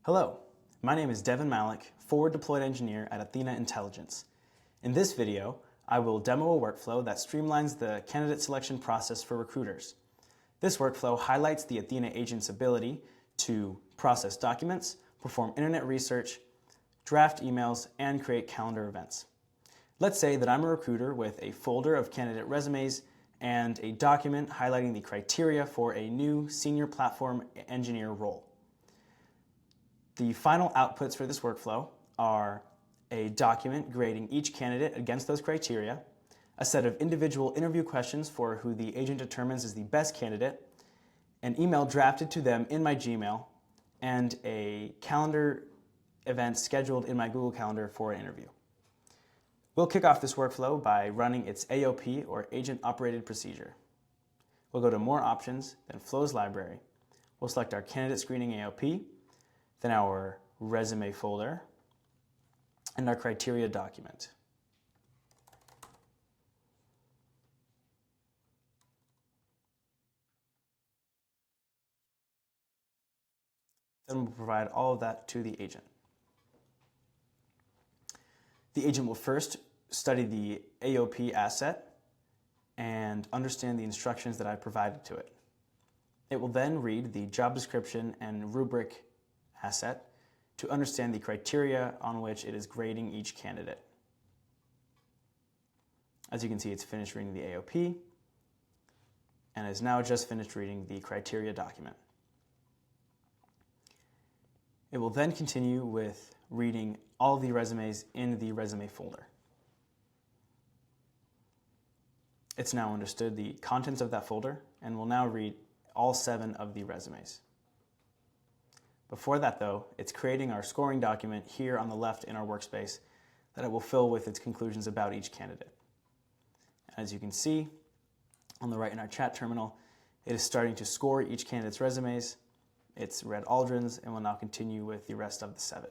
Hello, my name is Devin Malik, Forward Deployed Engineer at Athena Intelligence. In this video, I will demo a workflow that streamlines the candidate selection process for recruiters. This workflow highlights the Athena agent's ability to process documents, perform internet research, draft emails, and create calendar events. Let's say that I'm a recruiter with a folder of candidate resumes and a document highlighting the criteria for a new senior platform engineer role. The final outputs for this workflow are a document grading each candidate against those criteria, a set of individual interview questions for who the agent determines is the best candidate, an email drafted to them in my Gmail, and a calendar event scheduled in my Google Calendar for an interview. We'll kick off this workflow by running its AOP, or Agent Operated Procedure. We'll go to More Options, then Flows Library. We'll select our Candidate Screening AOP, then our Resume folder, and our Criteria document. Then we'll provide all of that to the agent. The agent will first study the AOP asset and understand the instructions that I provided to it. It will then read the job description and rubric asset to understand the criteria on which it is grading each candidate. As you can see, it's finished reading the AOP and is now just finished reading the criteria document. It will then continue with reading all of the resumes in the resume folder. It's now understood the contents of that folder and will now read all 7 of the resumes. Before that though, it's creating our scoring document here on the left in our workspace that it will fill with its conclusions about each candidate. As you can see on the right in our chat terminal, it is starting to score each candidate's resumes. It's read Aldrin's and will now continue with the rest of the 7.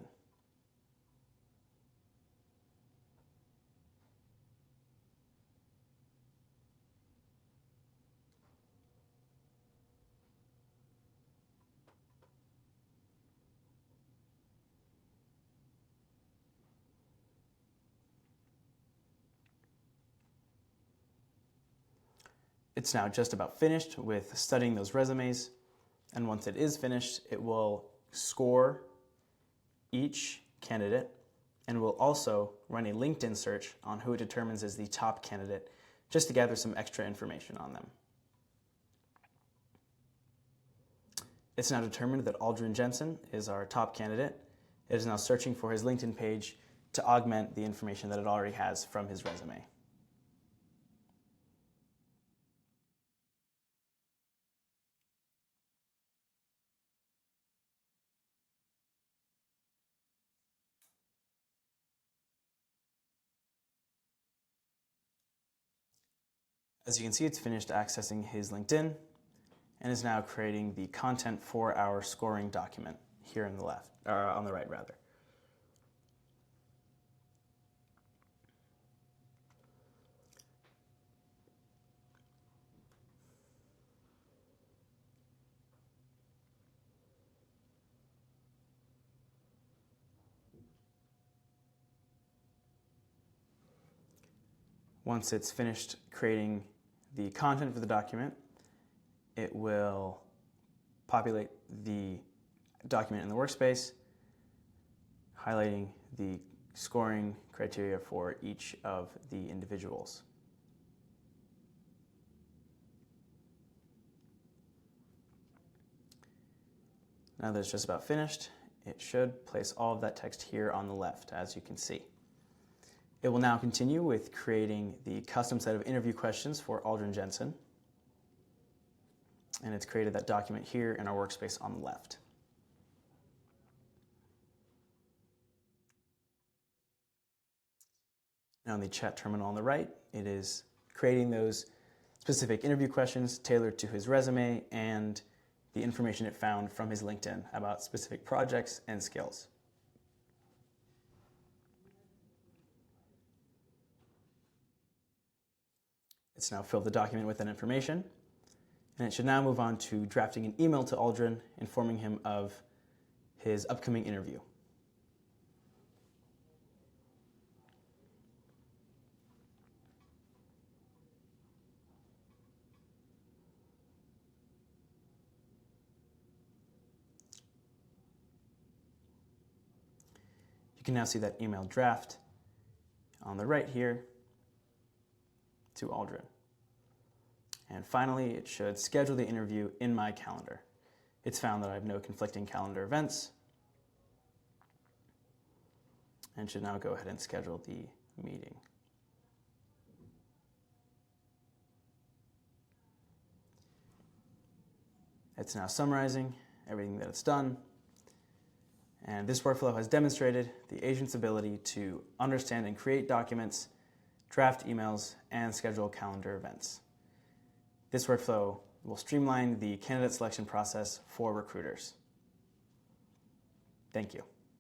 It's now just about finished with studying those resumes, and once it is finished, it will score each candidate and will also run a LinkedIn search on who it determines is the top candidate, just to gather some extra information on them. It's now determined that Aldrin Jensen is our top candidate. It is now searching for his LinkedIn page to augment the information that it already has from his resume. As you can see, it's finished accessing his LinkedIn and is now creating the content for our scoring document here on the left, or on the right rather. Once it's finished creating the content for the document, it will populate the document in the workspace, highlighting the scoring criteria for each of the individuals. Now that it's just about finished, it should place all of that text here on the left, as you can see. It will now continue with creating the custom set of interview questions for Aldrin Jensen. And it's created that document here in our workspace on the left. Now in the chat terminal on the right, it is creating those specific interview questions tailored to his resume and the information it found from his LinkedIn about specific projects and skills. It's now filled the document with that information, and it should now move on to drafting an email to Aldrin informing him of his upcoming interview. You can now see that email draft on the right here to Aldrin. And finally, it should schedule the interview in my calendar. It's found that I have no conflicting calendar events and should now go ahead and schedule the meeting. It's now summarizing everything that it's done. And this workflow has demonstrated the agent's ability to understand and create documents, draft emails, and schedule calendar events. This workflow will streamline the candidate selection process for recruiters. Thank you.